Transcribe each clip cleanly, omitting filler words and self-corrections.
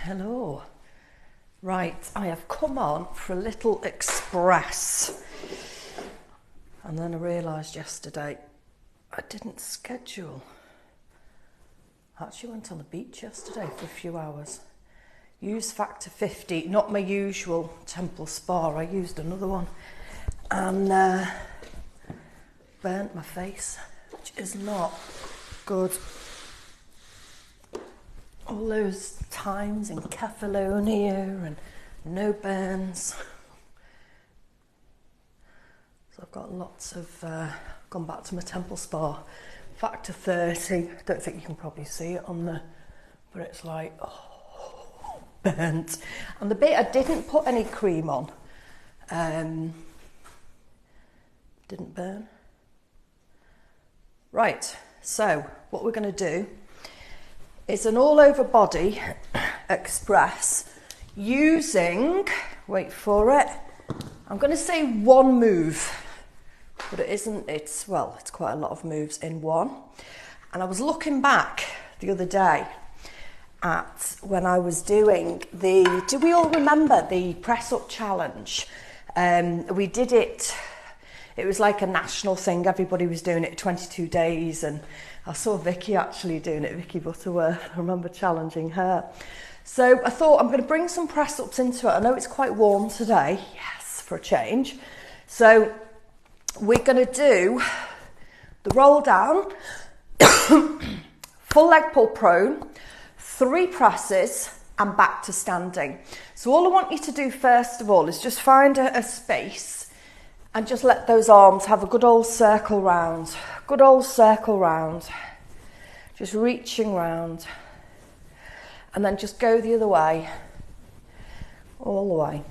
Hello. Right, I have come on for a little express. And then I realised yesterday I didn't schedule. I actually went on the beach yesterday for a few hours. Used Factor 50, not my usual Temple Spa, I used another one. And burnt my face, which is not good. All those times in Catalonia and no burns. So I've got lots of, gone back to my Temple Spa. Factor 30, don't think you can probably see it on the, but it's like, oh, burnt. And the bit I didn't put any cream on, didn't burn. Right, so what we're going to do is an all over body express using, wait for it, I'm going to say one move, but it isn't, it's quite a lot of moves in one. And I was looking back the other day at when I was doing do we all remember the press up challenge? We did it. It was like a national thing. Everybody was doing it 22 days. And I saw Vicky actually doing it, Vicky Butterworth. I remember challenging her. So I thought I'm going to bring some press ups into it. I know it's quite warm today. Yes, for a change. So we're going to do the roll down, full leg pull prone, 3 presses and back to standing. So all I want you to do first of all is just find a space and just let those arms have a good old circle round. Good old circle round. Just reaching round. And then just go the other way. All the way.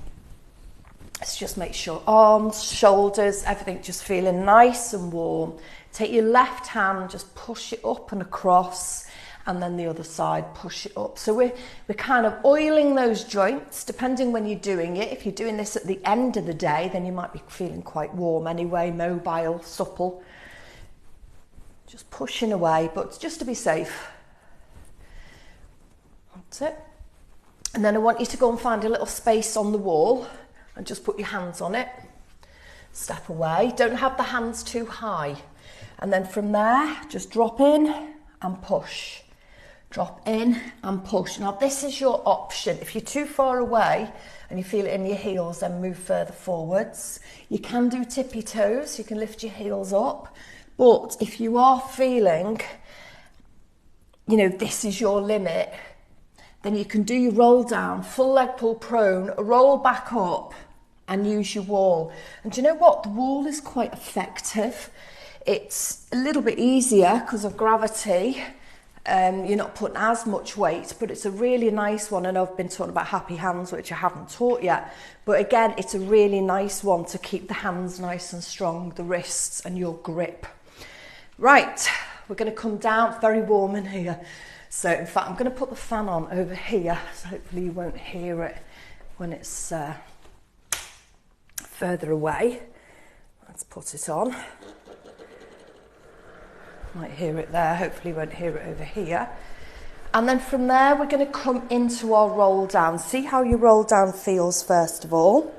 Let's just make sure arms, shoulders, everything just feeling nice and warm. Take your left hand, just push it up and across. And then the other side, push it up. So we're kind of oiling those joints, depending when you're doing it. If you're doing this at the end of the day, then you might be feeling quite warm anyway, mobile, supple. Just pushing away, but just to be safe. That's it. And then I want you to go and find a little space on the wall and just put your hands on it. Step away. Don't have the hands too high. And then from there, just drop in and push. Drop in and push. Now this is your option. If you're too far away and you feel it in your heels, then move further forwards. You can do tippy toes, you can lift your heels up. But if you are feeling, this is your limit, then you can do your roll down, full leg pull prone, roll back up and use your wall. And do you know what? The wall is quite effective. It's a little bit easier because of gravity. You're not putting as much weight, but it's a really nice one. And I've been talking about happy hands, which I haven't taught yet. But again, it's a really nice one to keep the hands nice and strong, the wrists and your grip. Right, we're going to come down. It's very warm in here. So in fact, I'm going to put the fan on over here. So hopefully you won't hear it when it's further away. Let's put it on. Might hear it there, hopefully you won't hear it over here. And then from there we're going to come into our roll down. See how your roll down feels first of all,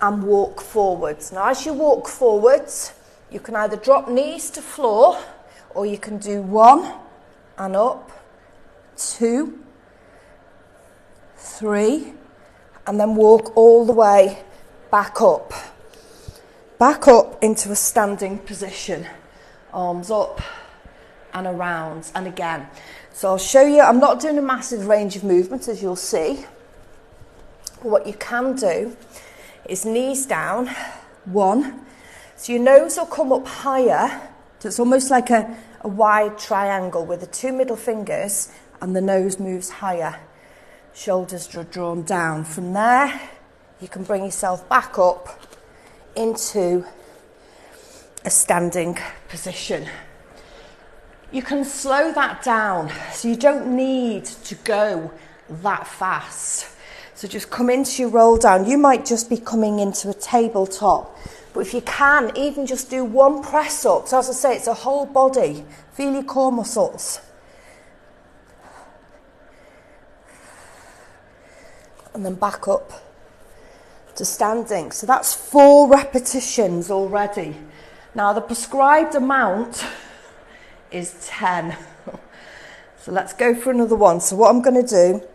and walk forwards. Now as you walk forwards, you can either drop knees to floor, or you can do 1 and up, 2, 3, and then walk all the way back up into a standing position. Arms up and around and again. So I'll show you, I'm not doing a massive range of movement as you'll see. But what you can do is knees down, 1. So your nose will come up higher. So it's almost like a wide triangle with the 2 middle fingers and the nose moves higher. Shoulders are drawn down. From there, you can bring yourself back up into a standing position. You can slow that down, so you don't need to go that fast. So just come into your roll down. You might just be coming into a tabletop, but if you can, even just do 1 press up. So as I say, it's a whole body. Feel your core muscles. and then back up to standing. So that's 4 repetitions already. Now the prescribed amount is 10. So let's go for another one. So what I'm going to do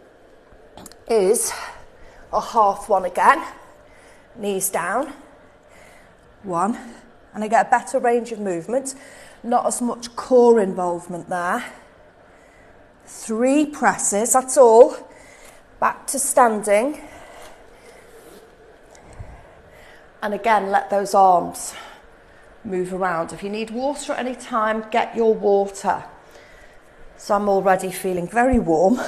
is a half one again. Knees down. 1. And I get a better range of movement. Not as much core involvement there. 3 presses, that's all. Back to standing. And again, let those arms move around. If you need water at any time, get your water. So I'm already feeling very warm.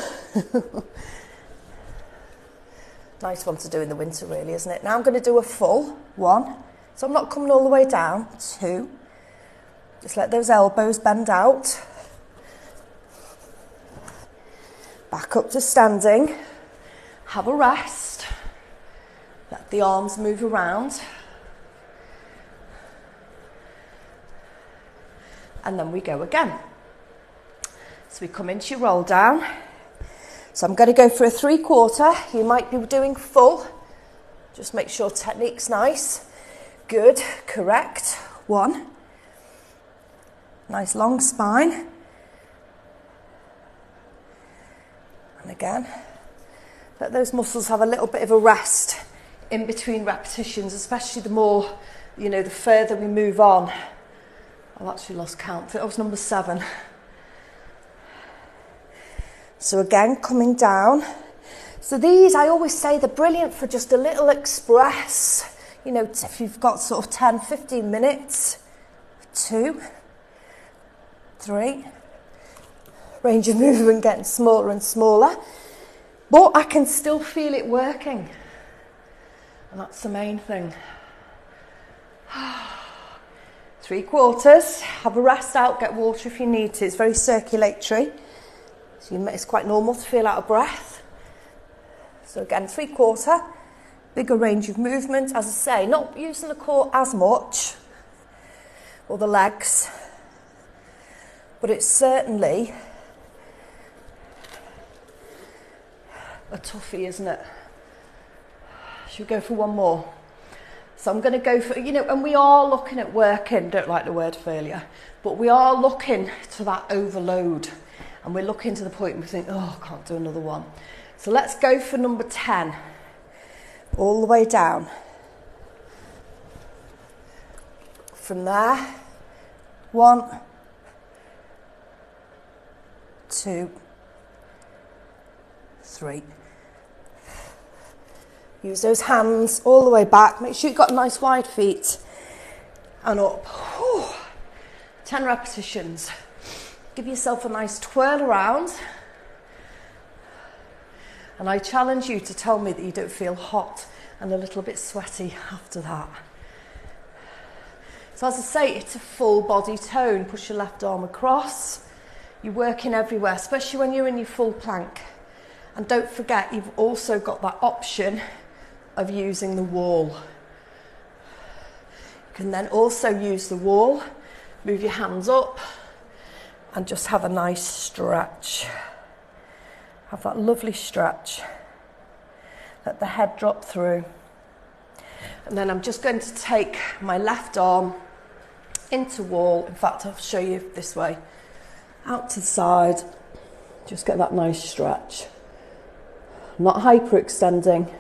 Nice one to do in the winter, really, isn't it? Now I'm going to do a full 1. So I'm not coming all the way down. 2. Just let those elbows bend out. Back up to standing. Have a rest. Let the arms move around. And then we go again. So we come into your roll down. So I'm going to go for a 3/4. You might be doing full. Just make sure technique's nice. Good, correct. 1. Nice long spine. And again, let those muscles have a little bit of a rest in between repetitions, especially the more, the further we move on. I've actually lost count. I think that was number 7. So again, coming down. So these, I always say, they're brilliant for just a little express. If you've got sort of 10, 15 minutes. 2, 3. Range of movement getting smaller and smaller. But I can still feel it working. And that's the main thing. 3/4. Have a rest out, get water if you need to. It's very circulatory. So it's quite normal to feel out of breath. So again, 3/4. Bigger range of movement. As I say, not using the core as much. Or the legs. But it's certainly a toughie, isn't it? Should we go for one more? So I'm going to go for, and we are looking at working, don't like the word failure, but we are looking to that overload. And we're looking to the point where we think, oh, I can't do another one. So let's go for number 10. All the way down. From there, 1, 2, 3. Use those hands all the way back. Make sure you've got nice wide feet. And up. Whew. 10 repetitions. Give yourself a nice twirl around. And I challenge you to tell me that you don't feel hot and a little bit sweaty after that. So as I say, it's a full body tone. Push your left arm across. You're working everywhere, especially when you're in your full plank. And don't forget, you've also got that option of using the wall. You can then also use the wall, move your hands up, and just have a nice stretch. Have that lovely stretch. Let the head drop through. And then I'm just going to take my left arm into wall. In fact, I'll show you this way. Out to the side. Just get that nice stretch. Not hyperextending.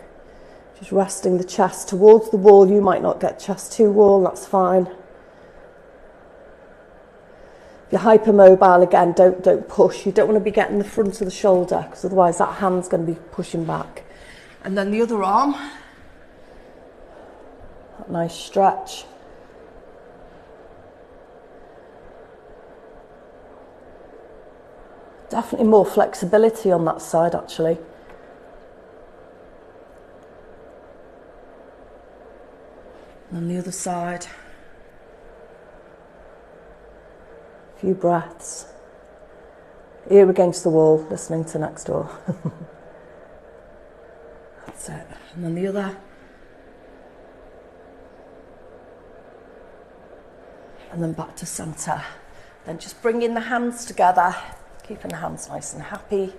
Just resting the chest towards the wall. You might not get chest to wall, that's fine. If you're hypermobile, again, don't push. You don't want to be getting the front of the shoulder because otherwise that hand's going to be pushing back. And then the other arm. That nice stretch. Definitely more flexibility on that side, actually. And the other side. A few breaths. Ear against the wall, listening to next door. That's it. And then the other. And then back to centre. Then just bringing the hands together, keeping the hands nice and happy.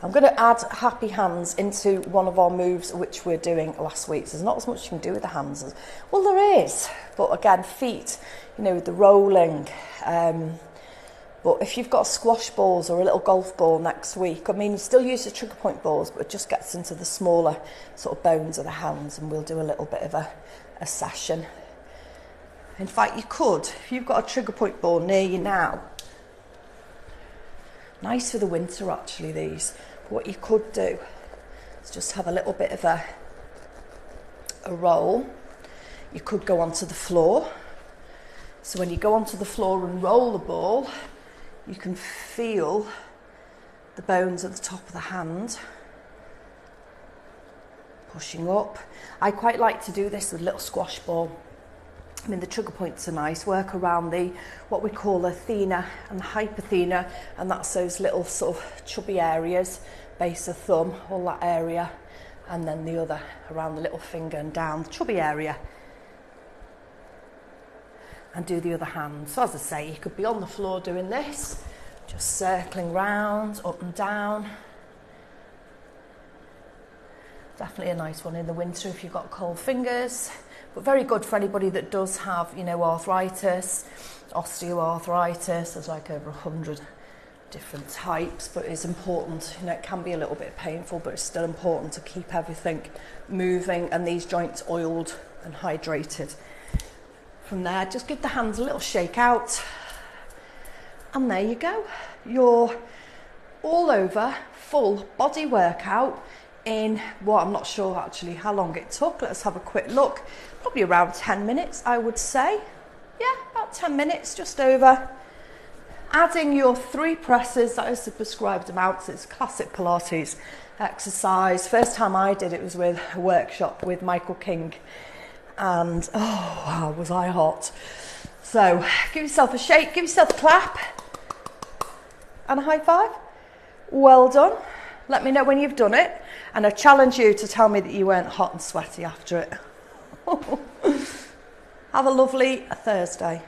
I'm going to add happy hands into one of our moves which we're doing last week. So there's not as much you can do with the hands as, well, there is, but again, feet, you know, the rolling. But if you've got squash balls or a little golf ball next week, I mean, you still use the trigger point balls, but it just gets into the smaller sort of bones of the hands, and we'll do a little bit of a session. In fact, you could, if you've got a trigger point ball near you now, nice for the winter actually, these. But what you could do is just have a little bit of a roll. You could go onto the floor. So when you go onto the floor and roll the ball, you can feel the bones at the top of the hand pushing up. I quite like to do this with a little squash ball. I mean, the trigger points are nice. Work around the, what we call the thenar and hypothenar, and that's those little sort of chubby areas, base of thumb, all that area, and then the other around the little finger and down the chubby area. And do the other hand. So as I say, you could be on the floor doing this, just circling round, up and down. Definitely a nice one in the winter if you've got cold fingers, but very good for anybody that does have, you know, arthritis, osteoarthritis. There's like over 100 different types, but it's important, you know, it can be a little bit painful, but it's still important to keep everything moving and these joints oiled and hydrated. From there, just give the hands a little shake out, and there you go. You're all over, full body workout in, well, I'm not sure actually how long it took. Let's have a quick look. Probably around 10 minutes, I would say. Yeah, about 10 minutes, just over. Adding your 3 presses, that is the prescribed amounts. It's classic Pilates exercise. First time I did it was with a workshop with Michael King. And oh wow, was I hot. So give yourself a shake, give yourself a clap and a high five. Well done. Let me know when you've done it, and I challenge you to tell me that you weren't hot and sweaty after it. Have a lovely Thursday.